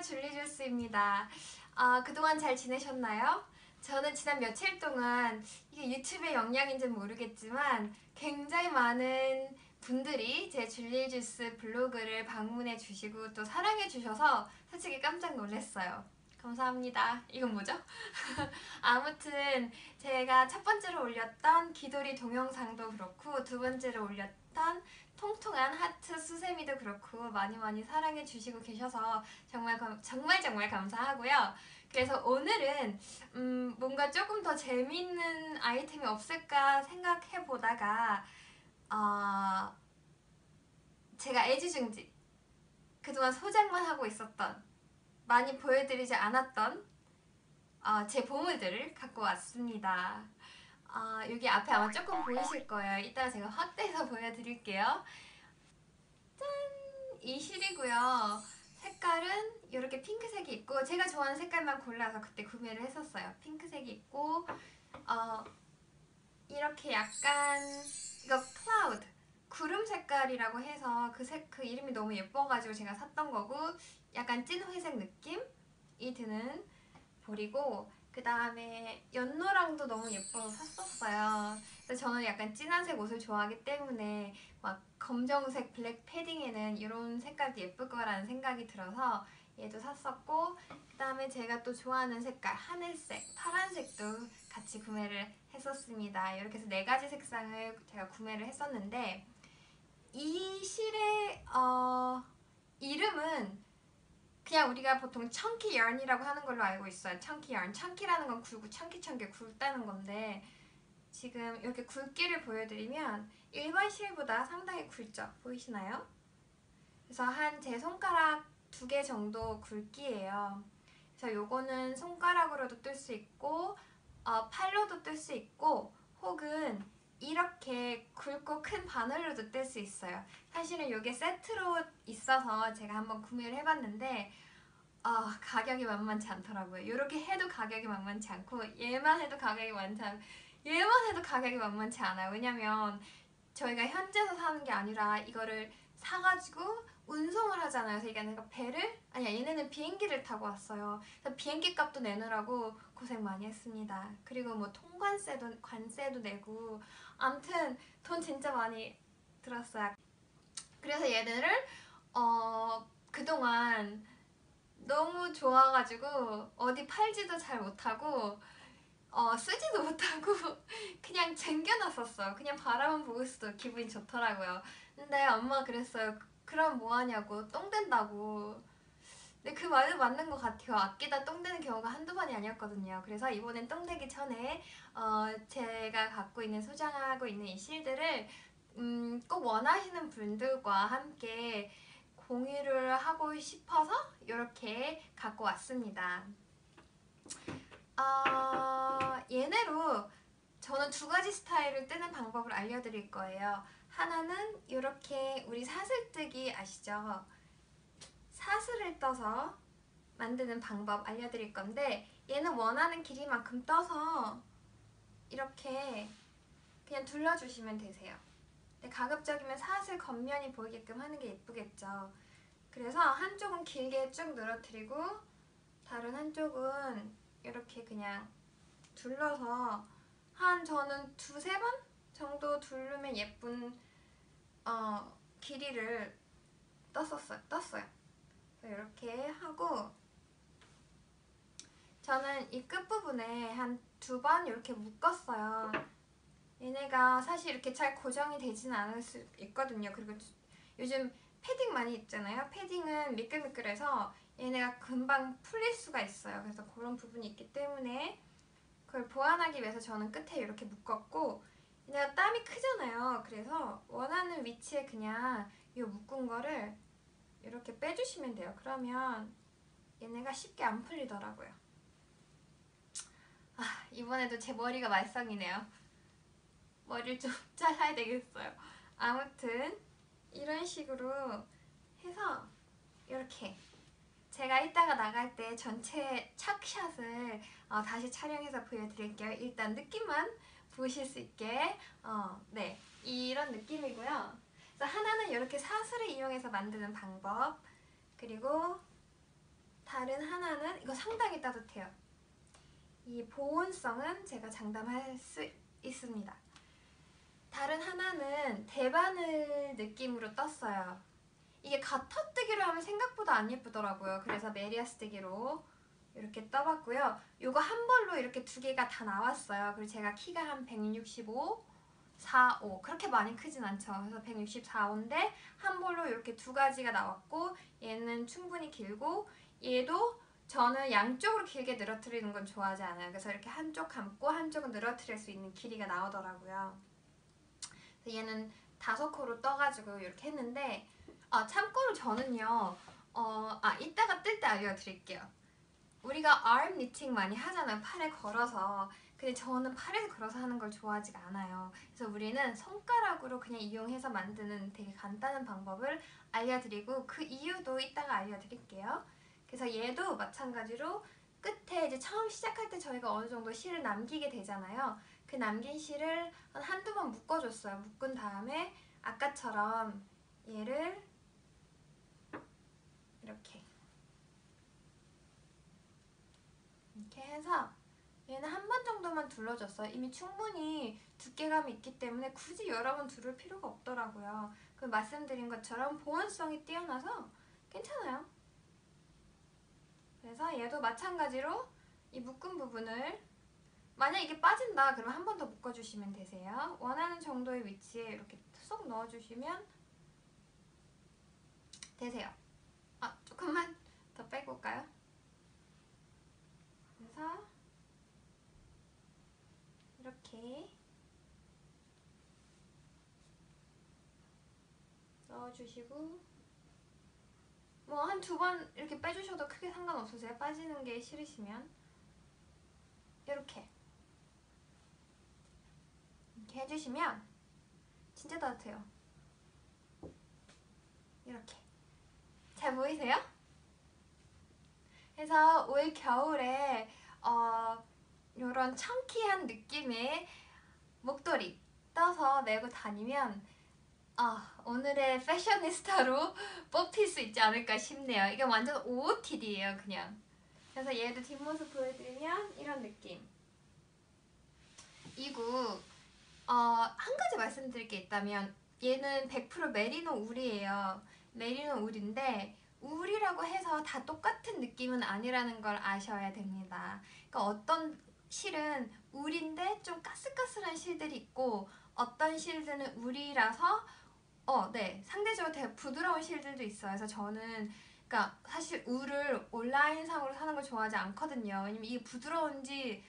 줄리주스입니다. 그동안 잘 지내셨나요? 저는 지난 며칠 동안 이게 유튜브의 영향인지는 모르겠지만 굉장히 많은 분들이 제 줄리주스 블로그를 방문해 주시고 또 사랑해 주셔서 솔직히 깜짝 놀랐어요. 감사합니다. 이건 뭐죠? 아무튼 제가 첫 번째로 올렸던 기도리 동영상도 그렇고 두 번째로 올렸던 통통한 하트 수세미도 그렇고 많이 사랑해 주시고 계셔서 정말 정말 감사하고요. 그래서 오늘은 뭔가 조금 더 재미있는 아이템이 없을까 생각해 보다가 제가 애지중지 그동안 소장만 하고 있었던 많이 보여드리지 않았던 제 보물들을 갖고 왔습니다. 여기 앞에 아마 조금 보이실 거예요. 이따가 제가 확대해서 보여드릴게요. 짠! 이 실이고요. 색깔은 이렇게 핑크색이 있고 제가 좋아하는 색깔만 골라서 그때 구매를 했었어요. 핑크색이 있고 이렇게 약간 이거 클라우드 구름 색깔이라고 해서 그 이름이 너무 예뻐가지고 제가 샀던 거고 약간 찐 회색 느낌이 드는 볼이고 그 다음에 연노랑도 너무 예뻐서 샀었어요. 그래서 저는 약간 진한색 옷을 좋아하기 때문에 막 검정색 블랙 패딩에는 이런 색깔도 예쁠 거라는 생각이 들어서 얘도 샀었고 그 다음에 제가 또 좋아하는 색깔 하늘색, 파란색도 같이 구매를 했었습니다. 이렇게 해서 4가지 색상을 제가 구매를 했었는데 이 실의 이름은 그냥 우리가 보통 chunky yarn이라고 하는 걸로 알고 있어요. chunky yarn. chunky라는 건 굵고 chunky 굵다는 건데 지금 이렇게 굵기를 보여드리면 일반 실보다 상당히 굵죠? 보이시나요? 그래서 한 제 손가락 2개 정도 굵기예요. 그래서 요거는 손가락으로도 뜰 수 있고 팔로도 뜰 수 있고 혹은 이렇게 굵고 큰 바늘로도 뜰 수 있어요. 사실은 이게 세트로 있어서 제가 한번 구매를 해봤는데 가격이 만만치 않더라고요. 이렇게 해도 가격이 만만치 않고 얘만 해도 가격이 만만치 않아요. 왜냐면 저희가 현지에서 사는 게 아니라 이거를 사가지고 운송을 하잖아요. 그래서 내가 얘네는 비행기를 타고 왔어요. 그래서 비행기 값도 내느라고 고생 많이 했습니다. 그리고 뭐 관세도 내고 아무튼 돈 진짜 많이 들었어요. 그래서 얘네를 그동안 너무 좋아가지고 어디 팔지도 잘 못하고 쓰지도 못하고 그냥 쟁겨놨었어요. 그냥 바라만 보고 있어도 기분이 좋더라고요. 근데 엄마가 그랬어요. 그럼 뭐하냐고, 똥 된다고. 근데 그 말도 맞는 것 같아요. 아끼다 똥 되는 경우가 한두 번이 아니었거든요. 그래서 이번엔 똥 되기 전에 제가 갖고 있는 소장하고 있는 이 실들을 꼭 원하시는 분들과 함께 공유를 하고 싶어서 이렇게 갖고 왔습니다. 얘네로 저는 2가지 스타일을 뜨는 방법을 알려드릴 거예요. 하나는 이렇게 우리 사슬뜨기 아시죠? 사슬을 떠서 만드는 방법 알려드릴 건데 얘는 원하는 길이만큼 떠서 이렇게 그냥 둘러주시면 되세요. 근데 가급적이면 사슬 겉면이 보이게끔 하는 게 예쁘겠죠. 그래서 한쪽은 길게 쭉 늘어뜨리고 다른 한쪽은 이렇게 그냥 둘러서 저는 2-3번 정도 두르면 예쁜 길이를 떴어요. 이렇게 하고 저는 이 끝부분에 한 2번 이렇게 묶었어요. 얘네가 사실 이렇게 잘 고정이 되지는 않을 수 있거든요. 그리고 요즘 패딩 많이 입잖아요. 패딩은 미끌미끌해서 얘네가 금방 풀릴 수가 있어요. 그래서 그런 부분이 있기 때문에 그걸 보완하기 위해서 저는 끝에 이렇게 묶었고 얘네가 땀이 크잖아요. 그래서 원하는 위치에 그냥 이 묶은 거를 이렇게 빼주시면 돼요. 그러면 얘네가 쉽게 안 풀리더라고요. 이번에도 제 머리가 말썽이네요. 머리를 좀 잘라야 되겠어요. 아무튼 이런 식으로 해서 이렇게 제가 이따가 나갈 때 전체 착샷을 다시 촬영해서 보여드릴게요. 일단 느낌만 보실 수 있게 네, 이런 느낌이고요. 그래서 하나는 이렇게 사슬을 이용해서 만드는 방법, 그리고 다른 하나는 이거 상당히 따뜻해요. 이 보온성은 제가 장담할 수 있습니다. 다른 하나는 대바늘 느낌으로 떴어요. 이게 가터뜨기로 하면 생각보다 안 예쁘더라고요. 그래서 메리아스뜨기로 이렇게 떠봤고요. 요거 한 벌로 이렇게 두 개가 다 나왔어요. 그리고 제가 키가 한 165, 45 그렇게 많이 크진 않죠. 그래서 164호인데 한 벌로 이렇게 두 가지가 나왔고, 얘는 충분히 길고, 얘도 저는 양쪽으로 길게 늘어뜨리는 건 좋아하지 않아요. 그래서 이렇게 한쪽 감고 한쪽은 늘어뜨릴 수 있는 길이가 나오더라고요. 그래서 얘는 5코로 떠가지고 이렇게 했는데, 참고로 저는요, 이따가 뜰 때 알려드릴게요. 우리가 arm knitting 많이 하잖아요. 팔에 걸어서. 근데 저는 팔에 걸어서 하는 걸 좋아하지가 않아요. 그래서 우리는 손가락으로 그냥 이용해서 만드는 되게 간단한 방법을 알려드리고, 그 이유도 이따가 알려드릴게요. 그래서 얘도 마찬가지로 끝에 이제 처음 시작할 때 저희가 어느 정도 실을 남기게 되잖아요. 그 남긴 실을 한두 번 묶어줬어요. 묶은 다음에 아까처럼 얘를 이렇게 해서 얘는 한 번 정도만 둘러줬어요. 이미 충분히 두께감이 있기 때문에 굳이 여러 번 두를 필요가 없더라고요. 그 말씀드린 것처럼 보온성이 뛰어나서 괜찮아요. 그래서 얘도 마찬가지로 이 묶은 부분을, 만약 이게 빠진다 그러면 한 번 더 묶어주시면 되세요. 원하는 정도의 위치에 이렇게 쏙 넣어주시면 되세요. 조금만 더 빼고 올까요? 그래서 이렇게 넣어주시고, 뭐 한 2번 이렇게 빼주셔도 크게 상관없으세요. 빠지는 게 싫으시면 이렇게 해주시면 진짜 따뜻해요. 이렇게 잘 보이세요? 그래서 올 겨울에 이런 청키한 느낌의 목도리 떠서 메고 다니면 오늘의 패셔니스타로 뽑힐 수 있지 않을까 싶네요. 이게 완전 OOTD예요, 그냥. 그래서 얘도 뒷모습 보여드리면 이런 느낌. 이구 한 가지 말씀드릴 게 있다면, 얘는 100% 메리노 울이에요. 메리노 울인데 울이라고 해서 다 똑같은 느낌은 아니라는 걸 아셔야 됩니다. 그러니까 어떤 실은 울인데 좀 까슬까슬한 실들이 있고, 어떤 실들은 울이라서 상대적으로 되게 부드러운 실들도 있어요. 그래서 저는 그러니까 사실 울을 온라인상으로 사는 걸 좋아하지 않거든요. 왜냐면 이게 부드러운지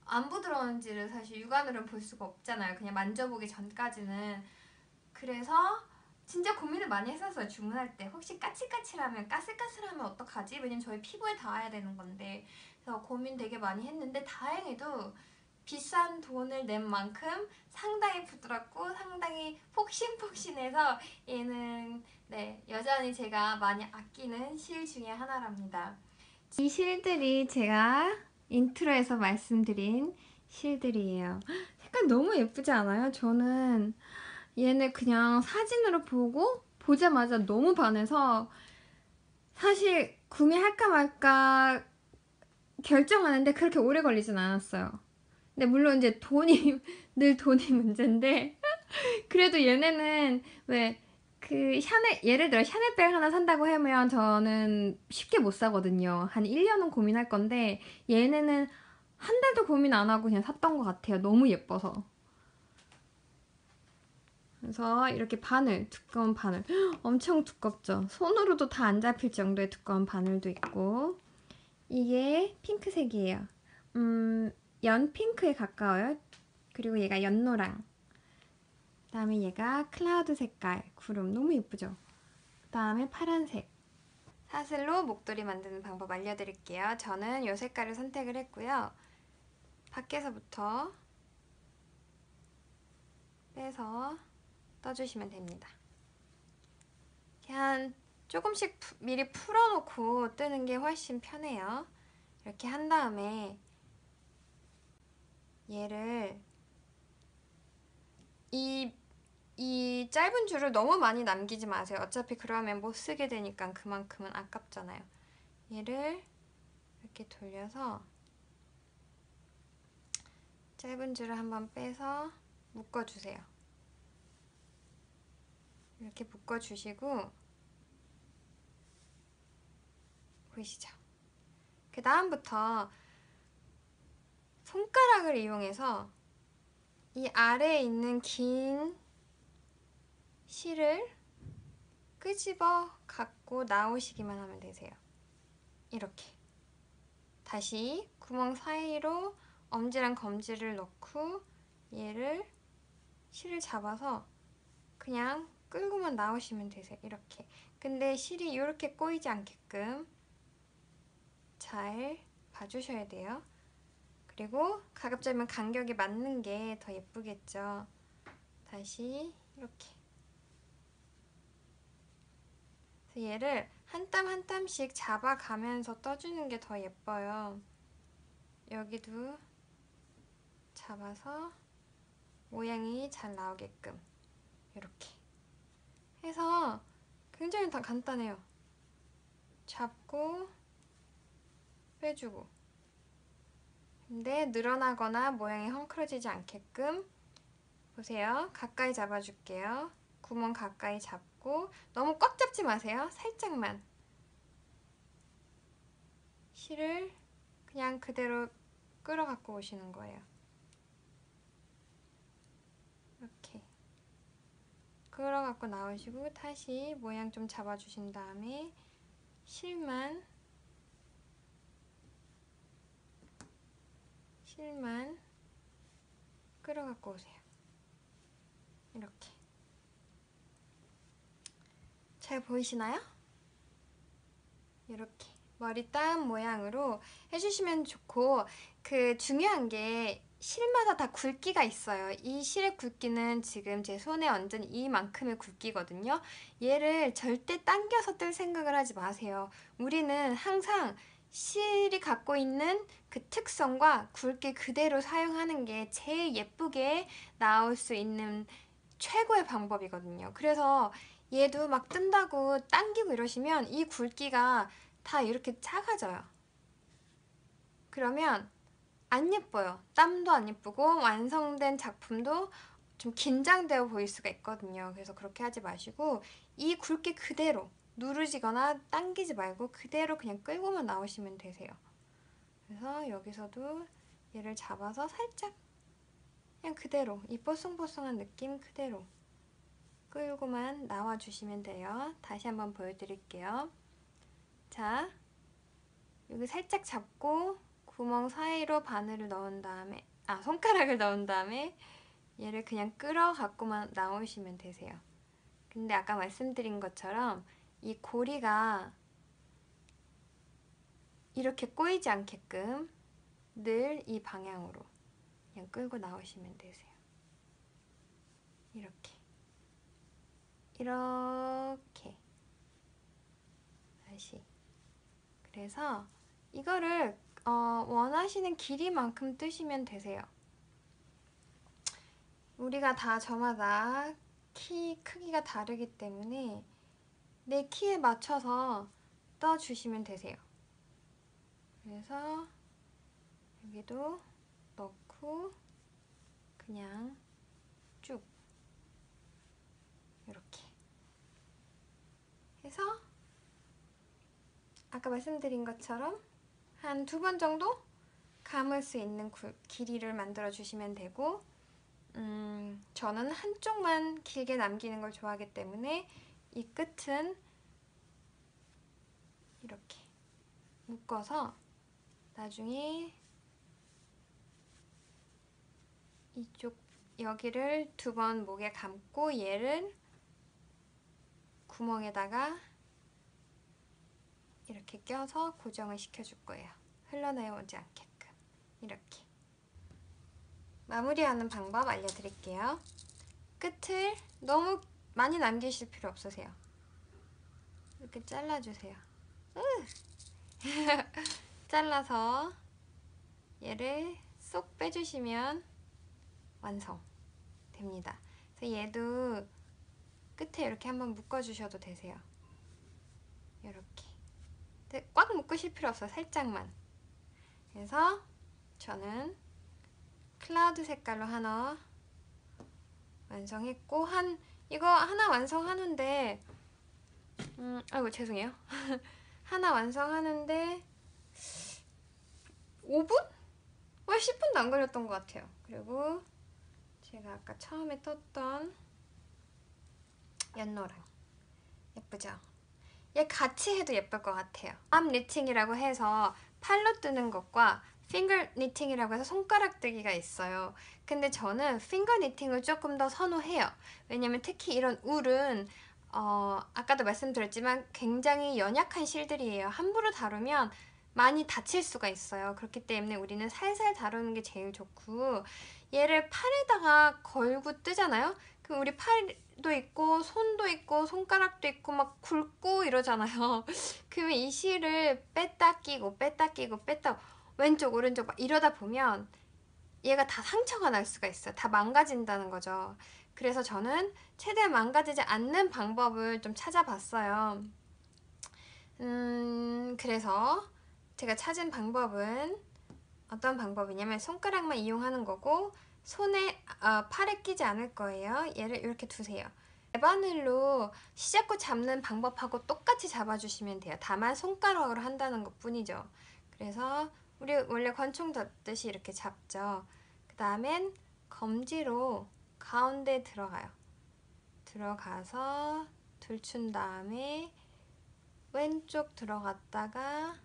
안 부드러운지를 사실 육안으로는 볼 수가 없잖아요. 그냥 만져보기 전까지는. 그래서 진짜 고민을 많이 했었어요. 주문할 때 혹시 까칠까칠하면, 까슬까슬하면 어떡하지? 왜냐면 저희 피부에 닿아야 되는 건데. 그래서 고민 되게 많이 했는데 다행히도 비싼 돈을 낸 만큼 상당히 부드럽고 상당히 폭신폭신해서 얘는 여전히 제가 많이 아끼는 실 중에 하나랍니다. 이 실들이 제가 인트로에서 말씀드린 실들이에요. 색깔 너무 예쁘지 않아요? 저는 얘네 그냥 사진으로 보자마자 너무 반해서 사실 구매할까 말까 결정하는데 그렇게 오래 걸리진 않았어요. 근데 물론 이제 늘 돈이 문제인데 그래도 얘네는 예를 들어 샤넬백 하나 산다고 하면 저는 쉽게 못 사거든요. 한 1년은 고민할 건데 얘네는 한 달도 고민 안 하고 그냥 샀던 것 같아요. 너무 예뻐서. 그래서 이렇게 두꺼운 바늘 엄청 두껍죠. 손으로도 다 안 잡힐 정도의 두꺼운 바늘도 있고, 이게 핑크색이에요. 연 핑크에 가까워요. 그리고 얘가 연노랑, 그 다음에 얘가 클라우드 색깔, 구름 너무 예쁘죠? 그 다음에 파란색. 사슬로 목도리 만드는 방법 알려드릴게요. 저는 이 색깔을 선택을 했고요. 밖에서부터 빼서 떠주시면 됩니다. 그냥 조금씩 미리 풀어놓고 뜨는 게 훨씬 편해요. 이렇게 한 다음에 얘를 이 짧은 줄을 너무 많이 남기지 마세요. 어차피 그러면 못 쓰게 되니까 그만큼은 아깝잖아요. 얘를 이렇게 돌려서 짧은 줄을 한번 빼서 묶어주세요. 이렇게 묶어주시고, 보이시죠? 그 다음부터 손가락을 이용해서 이 아래에 있는 긴 실을 끄집어 갖고 나오시기만 하면 되세요. 이렇게 다시 구멍 사이로 엄지랑 검지를 넣고 얘를 실을 잡아서 그냥 끌고만 나오시면 되세요. 이렇게. 근데 실이 이렇게 꼬이지 않게끔 잘 봐주셔야 돼요. 그리고 가급적이면 간격이 맞는 게 더 예쁘겠죠. 다시 이렇게. 그래서 얘를 한 땀 한 땀씩 잡아가면서 떠주는 게 더 예뻐요. 여기도 잡아서 모양이 잘 나오게끔 이렇게 해서 굉장히 다 간단해요. 잡고 빼주고. 근데 늘어나거나 모양이 헝클어지지 않게끔 보세요. 가까이 잡아줄게요. 구멍 가까이 잡고 너무 꽉 잡지 마세요. 살짝만. 실을 그냥 그대로 끌어 갖고 오시는 거예요. 이렇게 끌어 갖고 나오시고 다시 모양 좀 잡아주신 다음에 실만 끌어 갖고 오세요. 이렇게. 잘 보이시나요? 이렇게 머리 땀 모양으로 해주시면 좋고, 그 중요한 게 실마다 다 굵기가 있어요. 이 실의 굵기는 지금 제 손에 얹은 이만큼의 굵기거든요. 얘를 절대 당겨서 뜰 생각을 하지 마세요. 우리는 항상 실이 갖고 있는 그 특성과 굵기 그대로 사용하는 게 제일 예쁘게 나올 수 있는 최고의 방법이거든요. 그래서 얘도 막 뜬다고 당기고 이러시면 이 굵기가 다 이렇게 작아져요. 그러면 안 예뻐요. 땀도 안 예쁘고 완성된 작품도 좀 긴장되어 보일 수가 있거든요. 그래서 그렇게 하지 마시고 이 굵기 그대로 누르시거나 당기지 말고 그대로 그냥 끌고만 나오시면 되세요. 그래서 여기서도 얘를 잡아서 살짝 그냥 그대로 이 뽀송뽀송한 느낌 그대로 끌고만 나와주시면 돼요. 다시 한번 보여드릴게요. 자, 여기 살짝 잡고 구멍 사이로 바늘을 넣은 다음에 손가락을 넣은 다음에 얘를 그냥 끌어 갖고만 나오시면 되세요. 근데 아까 말씀드린 것처럼 이 고리가 이렇게 꼬이지 않게끔 늘 이 방향으로 그냥 끌고 나오시면 되세요. 이렇게 다시. 그래서 이거를 원하시는 길이만큼 뜨시면 되세요. 우리가 다 저마다 키 크기가 다르기 때문에 내 키에 맞춰서 떠주시면 되세요. 그래서 여기도 넣고 그냥 쭉 이렇게 해서 아까 말씀드린 것처럼 한 2번 정도 감을 수 있는 길이를 만들어 주시면 되고, 저는 한쪽만 길게 남기는 걸 좋아하기 때문에 이 끝은 이렇게 묶어서 나중에 이쪽 여기를 2번 목에 감고 얘를 구멍에다가 이렇게 껴서 고정을 시켜줄 거예요. 흘러내려오지 않게끔. 이렇게 마무리하는 방법 알려드릴게요. 끝을 너무 많이 남기실 필요 없으세요. 이렇게 잘라주세요. 잘라서 얘를 쏙 빼주시면 완성됩니다. 그래서 얘도 끝에 이렇게 한번 묶어주셔도 되세요. 이렇게 꽉 묶으실 필요 없어요. 살짝만. 그래서 저는 클라우드 색깔로 하나 완성했고, 이거 하나 완성하는데 아이고 죄송해요. 하나 완성하는데 5분? 10분도 안 걸렸던 것 같아요. 그리고 제가 아까 처음에 떴던 연노랑 예쁘죠? 얘 같이 해도 예쁠 것 같아요. 암 니팅이라고 해서 팔로 뜨는 것과 핑거 니팅이라고 해서 손가락 뜨기가 있어요. 근데 저는 핑거 니팅을 조금 더 선호해요. 왜냐면 특히 이런 울은 아까도 말씀드렸지만 굉장히 연약한 실들이에요. 함부로 다루면 많이 다칠 수가 있어요. 그렇기 때문에 우리는 살살 다루는 게 제일 좋고, 얘를 팔에다가 걸고 뜨잖아요? 그럼 우리 팔도 있고 손도 있고 손가락도 있고 막 굵고 이러잖아요. 그러면 이 실을 뺐다 끼고 뺐다 끼고 뺐다 왼쪽 오른쪽 막 이러다 보면 얘가 다 상처가 날 수가 있어요. 다 망가진다는 거죠. 그래서 저는 최대한 망가지지 않는 방법을 좀 찾아봤어요. 그래서 제가 찾은 방법은 어떤 방법이냐면 손가락만 이용하는 거고, 손에 팔에 끼지 않을 거예요. 얘를 이렇게 두세요. 바늘로 시잡고 잡는 방법하고 똑같이 잡아주시면 돼요. 다만 손가락으로 한다는 것 뿐이죠. 그래서 우리 원래 권총 잡듯이 이렇게 잡죠. 그 다음엔 검지로 가운데 들어가요. 들어가서 들춘 다음에 왼쪽 들어갔다가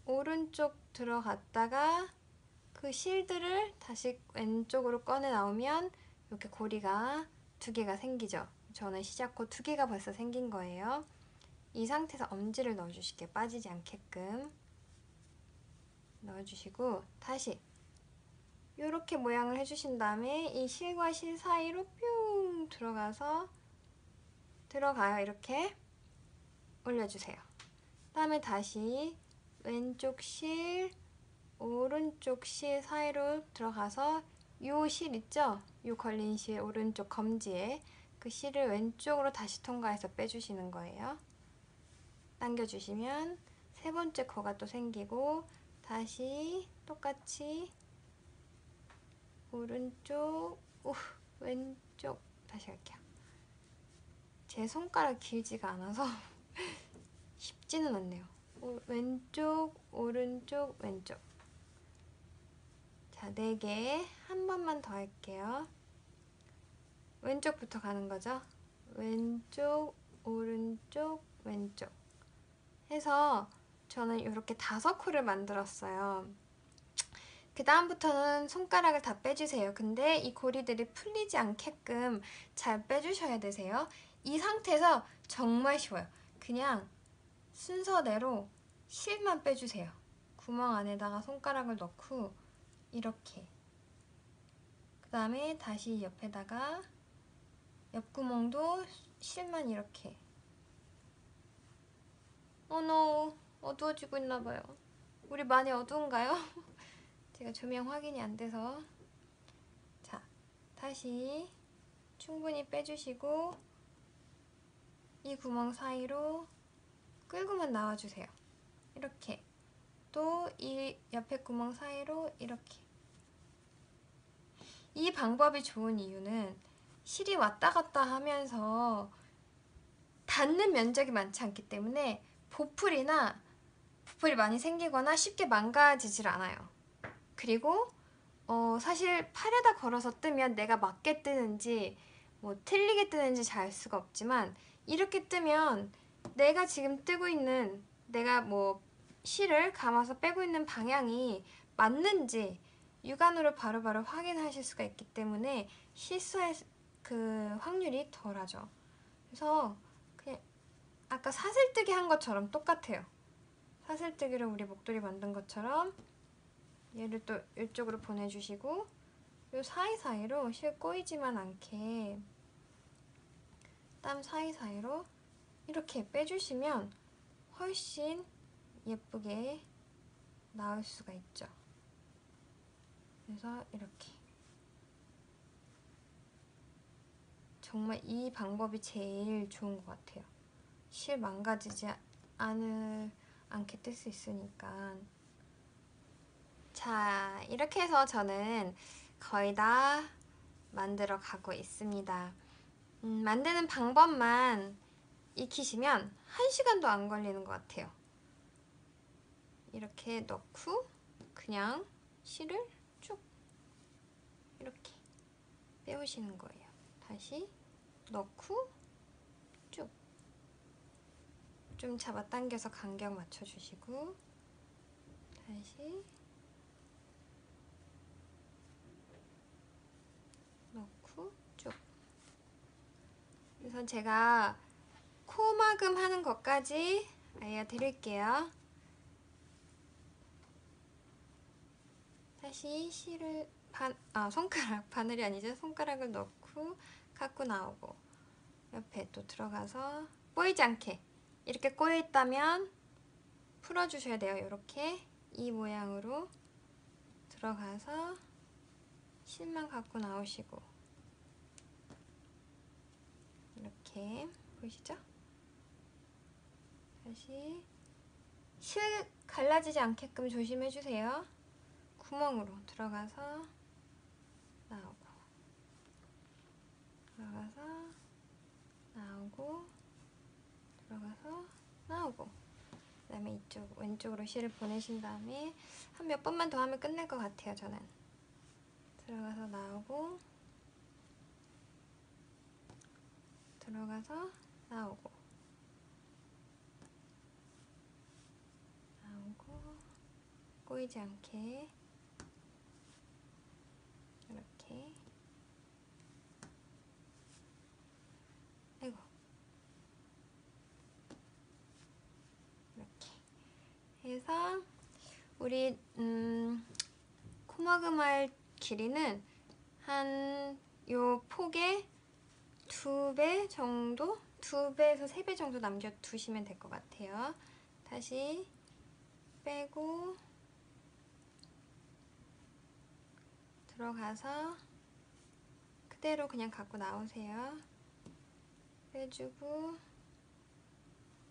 오른쪽 들어갔다가 그 실들을 다시 왼쪽으로 꺼내 나오면 이렇게 고리가 2개가 생기죠. 저는 시작고 2개가 벌써 생긴 거예요. 이 상태에서 엄지를 넣어주실게요. 빠지지 않게끔 넣어주시고, 다시 이렇게 모양을 해주신 다음에 이 실과 실 사이로 뿅 들어가요. 이렇게 올려주세요. 그 다음에 다시 왼쪽 실, 오른쪽 실 사이로 들어가서 요 실 있죠? 요 걸린 실 오른쪽 검지에 그 실을 왼쪽으로 다시 통과해서 빼주시는 거예요. 당겨주시면 3번째 코가 또 생기고, 다시 똑같이 오른쪽, 왼쪽 다시 할게요. 제 손가락 길지가 않아서 쉽지는 않네요. 왼쪽, 오른쪽, 왼쪽. 자, 4개. 한 번만 더 할게요. 왼쪽부터 가는 거죠. 왼쪽, 오른쪽, 왼쪽 해서 저는 이렇게 5코를 만들었어요. 그 다음부터는 손가락을 다 빼주세요. 근데 이 고리들이 풀리지 않게끔 잘 빼주셔야 되세요. 이 상태에서 정말 쉬워요. 그냥 순서대로 실만 빼주세요. 구멍 안에다가 손가락을 넣고 이렇게, 그 다음에 다시 옆에다가 옆구멍도 실만 이렇게. 노 어두워지고 있나봐요. 우리 많이 어두운가요? 제가 조명 확인이 안 돼서. 자, 다시 충분히 빼주시고 이 구멍 사이로 끌고만 나와주세요. 이렇게. 또 이 옆에 구멍 사이로 이렇게. 이 방법이 좋은 이유는 실이 왔다 갔다 하면서 닿는 면적이 많지 않기 때문에 보풀이 많이 생기거나 쉽게 망가지질 않아요. 그리고 사실 팔에다 걸어서 뜨면 내가 맞게 뜨는지 뭐 틀리게 뜨는지 잘 알 수가 없지만, 이렇게 뜨면 내가 지금 뜨고 있는, 내가 뭐 실을 감아서 빼고 있는 방향이 맞는지 육안으로 바로바로 확인하실 수가 있기 때문에 실수할 그 확률이 덜하죠. 그래서 그냥 아까 사슬뜨기 한 것처럼 똑같아요. 사슬뜨기로 우리 목도리 만든 것처럼 얘를 또 이쪽으로 보내주시고, 요 사이사이로 실 꼬이지만 않게 땀 사이사이로 이렇게 빼주시면 훨씬 예쁘게 나올 수가 있죠. 그래서 이렇게. 정말 이 방법이 제일 좋은 것 같아요. 실 망가지지 않게 뜰 수 있으니까. 자, 이렇게 해서 저는 거의 다 만들어 가고 있습니다. 만드는 방법만 익히시면 1시간도 안 걸리는 것 같아요. 이렇게 넣고 그냥 실을 쭉 이렇게 빼오시는 거예요. 다시 넣고 쭉 좀 잡아당겨서 간격 맞춰주시고 다시 넣고 쭉. 그래서 제가 코막음 하는 것까지 알려드릴게요. 다시 실을 손가락, 바늘이 아니죠. 손가락을 넣고 갖고 나오고 옆에 또 들어가서 꼬이지 않게 이렇게 꼬여있다면 풀어주셔야 돼요. 이렇게 이 모양으로 들어가서 실만 갖고 나오시고 이렇게 보이시죠? 다시 실 갈라지지 않게끔 조심해주세요. 구멍으로 들어가서 나오고 들어가서 나오고 들어가서 나오고 그 다음에 이쪽 왼쪽으로 실을 보내신 다음에 한 몇 번만 더 하면 끝날 것 같아요. 저는 들어가서 나오고 들어가서 나오고 나오고 꼬이지 않게 이렇게 아이고 이렇게 해서 우리 코막음할 길이는 한 요 폭의 2배 정도? 2배에서 3배 정도 남겨두시면 될 것 같아요. 다시 빼고 들어가서 그대로 그냥 갖고 나오세요. 빼주고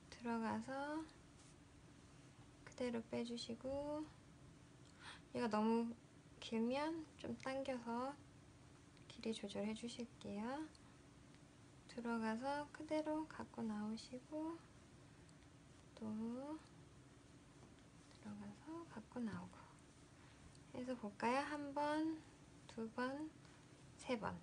들어가서 그대로 빼주시고 얘가 너무 길면 좀 당겨서 길이 조절해 주실게요. 들어가서 그대로 갖고 나오시고 또 들어가서 갖고 나오고 해서 볼까요? 한 번, 두 번, 세 번.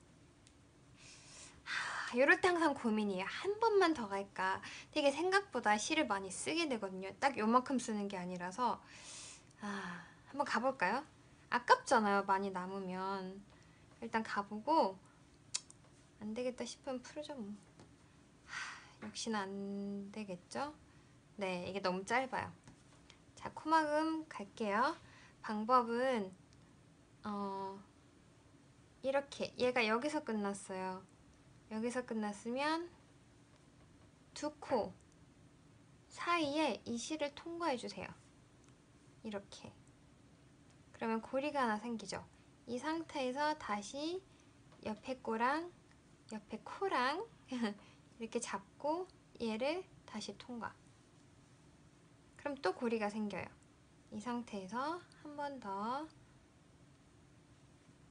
이럴 때 항상 고민이에요. 한 번만 더 갈까? 되게 생각보다 실을 많이 쓰게 되거든요. 딱 요만큼 쓰는 게 아니라서 한번 가볼까요? 아깝잖아요. 많이 남으면. 일단 가보고 안 되겠다 싶으면 풀죠 뭐. 역시나 안 되겠죠? 네, 이게 너무 짧아요. 자, 코막음 갈게요. 방법은 이렇게 얘가 여기서 끝났어요. 여기서 끝났으면 두 코 사이에 이 실을 통과해 주세요. 이렇게. 그러면 고리가 하나 생기죠. 이 상태에서 다시 옆에 코랑 옆에 코랑 이렇게 잡고 얘를 다시 통과. 그럼 또 고리가 생겨요. 이 상태에서 한 번 더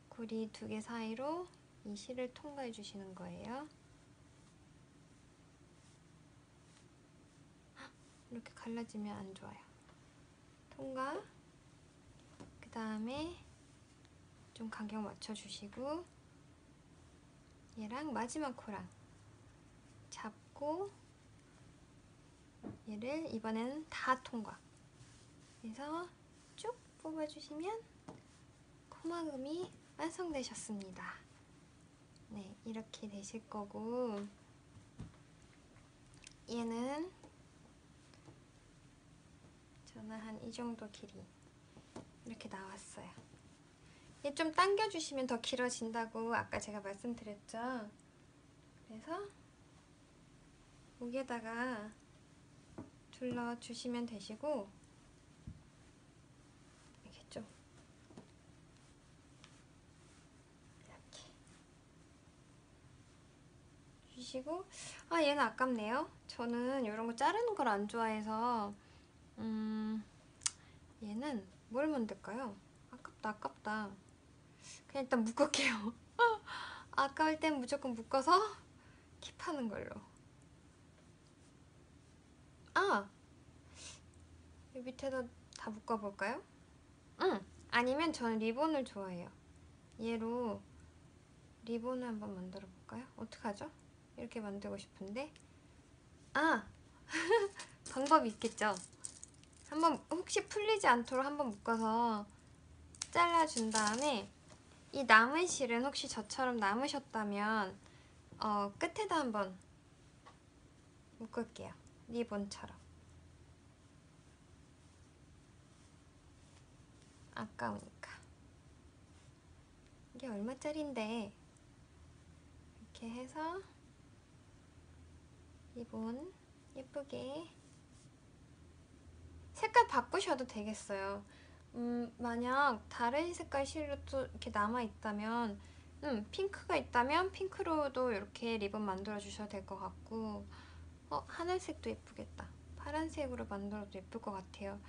고리 2개 사이로 이 실을 통과해 주시는 거예요. 이렇게 갈라지면 안 좋아요. 통과. 그 다음에 좀 간격 맞춰주시고 얘랑 마지막 코랑 잡고 얘를 이번에는 다 통과. 그래서 쭉 뽑아주시면 코막음이 완성되셨습니다. 네, 이렇게 되실 거고 얘는 저는 한 이 정도 길이 이렇게 나왔어요. 얘 좀 당겨주시면 더 길어진다고 아까 제가 말씀드렸죠. 그래서 목에다가 둘러주시면 되시고 이렇게 좀 이렇게 주시고 얘는 아깝네요. 저는 이런 거 자르는 걸 안 좋아해서 얘는 뭘 만들까요? 아깝다. 그냥 일단 묶을게요. 아까울 땐 무조건 묶어서 킵하는 걸로. 이 밑에다 다 묶어볼까요? 아니면 저는 리본을 좋아해요. 얘로 리본을 한번 만들어 볼까요? 어떡하죠? 이렇게 만들고 싶은데 방법이 있겠죠? 한번 혹시 풀리지 않도록 한번 묶어서 잘라준 다음에 이 남은 실은 혹시 저처럼 남으셨다면 끝에다 한번 묶을게요. 리본처럼. 아까우니까. 이게 얼마짜린데. 이렇게 해서 리본 예쁘게 색깔 바꾸셔도 되겠어요. 만약 다른 색깔 실로 또 이렇게 남아있다면 핑크가 있다면 핑크로도 이렇게 리본 만들어 주셔도 될 것 같고 하늘색도 예쁘겠다. 파란색으로 만들어도 예쁠 것 같아요.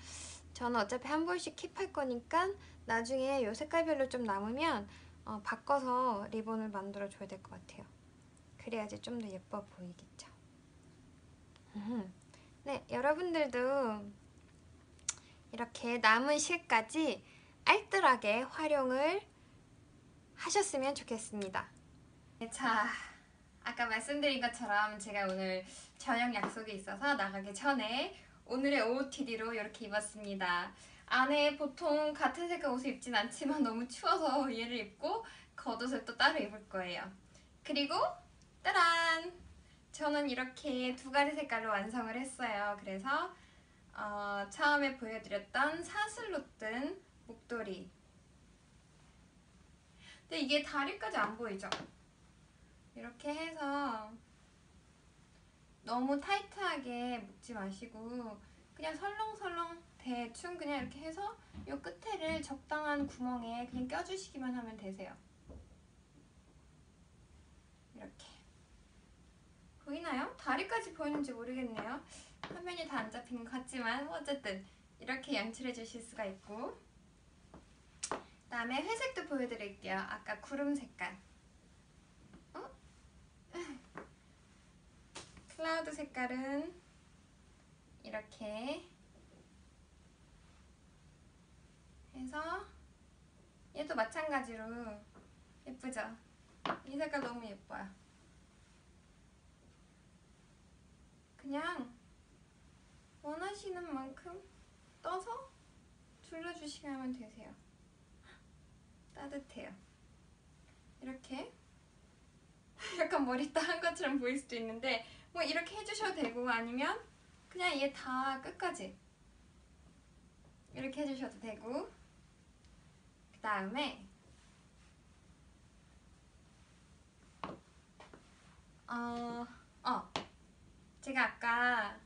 저는 어차피 한 번씩 킵할 거니까 나중에 이 색깔별로 좀 남으면 바꿔서 리본을 만들어 줘야 될 것 같아요. 그래야지 좀 더 예뻐 보이겠죠. 네, 여러분들도 이렇게 남은 실까지 알뜰하게 활용을 하셨으면 좋겠습니다. 자, 아까 말씀드린 것처럼 제가 오늘 저녁 약속이 있어서 나가기 전에 오늘의 OOTD로 이렇게 입었습니다. 안에 보통 같은 색깔 옷을 입진 않지만 너무 추워서 얘를 입고 겉옷을 또 따로 입을 거예요. 그리고 따란! 저는 이렇게 두 가지 색깔로 완성을 했어요. 그래서 처음에 보여드렸던 사슬로 뜬 목도리. 근데 이게 다리까지 안 보이죠? 이렇게 해서 너무 타이트하게 묶지 마시고 그냥 설렁설렁 대충 그냥 이렇게 해서 이 끝에를 적당한 구멍에 그냥 껴주시기만 하면 되세요. 이렇게. 보이나요? 다리까지 보이는지 모르겠네요. 화면이 다 안 잡히는 것 같지만 어쨌든 이렇게 연출해 주실 수가 있고, 그 다음에 회색도 보여드릴게요. 아까 구름 색깔. 클라우드 색깔은 이렇게 해서 얘도 마찬가지로 예쁘죠? 이 색깔 너무 예뻐요. 그냥 원하시는 만큼 떠서 둘러주시면 되세요. 따뜻해요. 이렇게 약간 머리 따한 것처럼 보일 수도 있는데 뭐 이렇게 해주셔도 되고 아니면 그냥 얘 다 끝까지 이렇게 해주셔도 되고, 그 다음에 제가 아까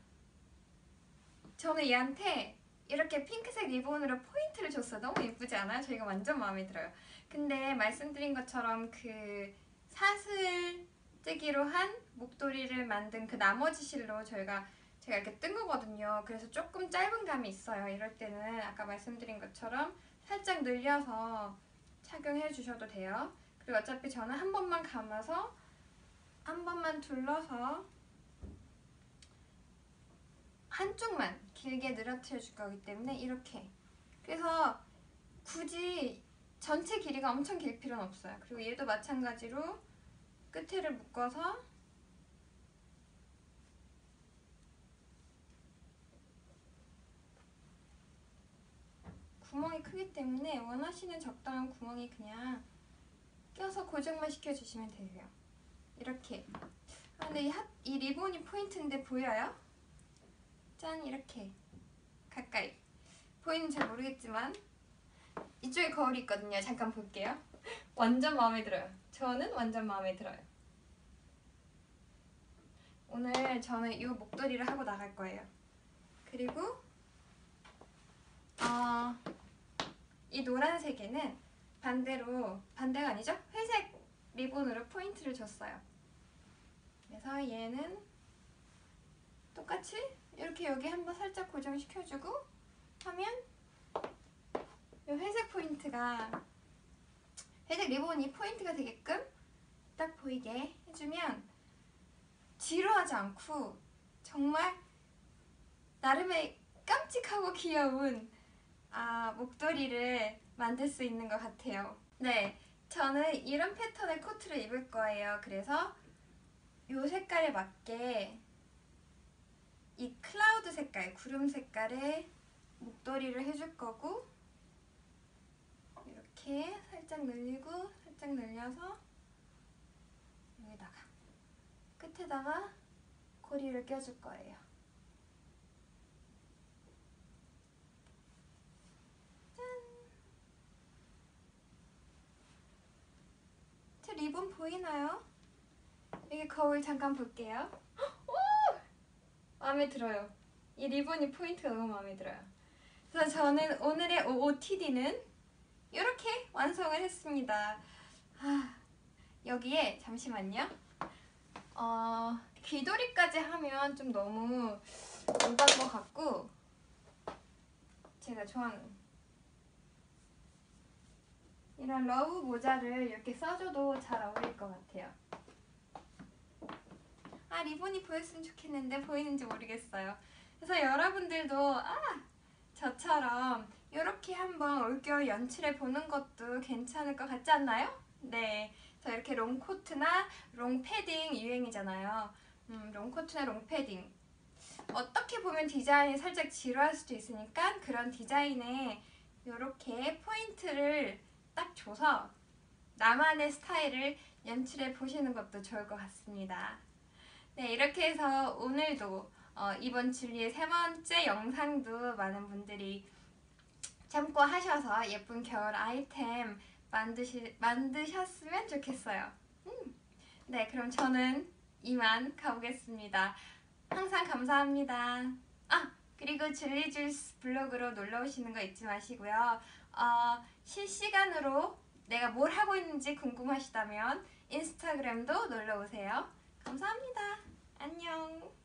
저는 얘한테 이렇게 핑크색 리본으로 포인트를 줬어요. 너무 예쁘지 않아요? 저희가 완전 마음에 들어요. 근데 말씀드린 것처럼 그 사슬 뜨기로 한 목도리를 만든 그 나머지 실로 제가 이렇게 뜬 거거든요. 그래서 조금 짧은 감이 있어요. 이럴 때는 아까 말씀드린 것처럼 살짝 늘려서 착용해 주셔도 돼요. 그리고 어차피 저는 한 번만 감아서 한 번만 둘러서 한쪽만 길게 늘어뜨려 줄 거기 때문에 이렇게. 그래서 굳이 전체 길이가 엄청 길 필요는 없어요. 그리고 얘도 마찬가지로 끝에를 묶어서 구멍이 크기 때문에 원하시는 적당한 구멍이 그냥 껴서 고정만 시켜주시면 되세요. 이렇게. 근데 이 리본이 포인트인데 보여요? 짠, 이렇게 가까이. 보이는지 잘 모르겠지만 이쪽에 거울이 있거든요. 잠깐 볼게요. 완전 마음에 들어요. 저는 완전 마음에 들어요. 오늘 저는 이 목도리를 하고 나갈 거예요. 그리고 이 노란색에는 반대가 아니죠? 회색 리본으로 포인트를 줬어요. 그래서 얘는 똑같이 이렇게 여기 한번 살짝 고정시켜주고 하면 이 회색 포인트 포인트가 살짝 리본이 포인트가 되게끔 딱 보이게 해주면 지루하지 않고 정말 나름의 깜찍하고 귀여운 목도리를 만들 수 있는 것 같아요. 네, 저는 이런 패턴의 코트를 입을 거예요. 그래서 이 색깔에 맞게 이 클라우드 색깔, 구름 색깔의 목도리를 해줄 거고, 이렇게 살짝 늘리고 살짝 늘려서 여기다가 끝에다가 고리를 껴줄 거예요. 짠! 제 리본 보이나요? 여기 거울 잠깐 볼게요. 오! 마음에 들어요. 이 리본이 포인트가 너무 마음에 들어요. 그래서 저는 오늘의 OOTD는 이렇게 완성을 했습니다. 여기에 잠시만요. 귀도리까지 하면 좀 너무 오버인 것 같고, 제가 좋아하는 이런 러브 모자를 이렇게 써줘도 잘 어울릴 것 같아요. 리본이 보였으면 좋겠는데 보이는지 모르겠어요. 그래서 여러분들도 저처럼 이렇게 한번 올겨울 연출해 보는 것도 괜찮을 것 같지 않나요? 네, 저 이렇게 롱코트나 롱패딩 유행이잖아요. 롱코트나 롱패딩 어떻게 보면 디자인이 살짝 지루할 수도 있으니까 그런 디자인에 이렇게 포인트를 딱 줘서 나만의 스타일을 연출해 보시는 것도 좋을 것 같습니다. 네, 이렇게 해서 오늘도 이번 줄리의 3번째 영상도 많은 분들이 참고하셔서 예쁜 겨울 아이템 만드셨으면 좋겠어요. 네, 그럼 저는 이만 가보겠습니다. 항상 감사합니다. 그리고 줄리주스 블로그로 놀러오시는 거 잊지 마시고요. 실시간으로 내가 뭘 하고 있는지 궁금하시다면 인스타그램도 놀러오세요. 감사합니다. 안녕.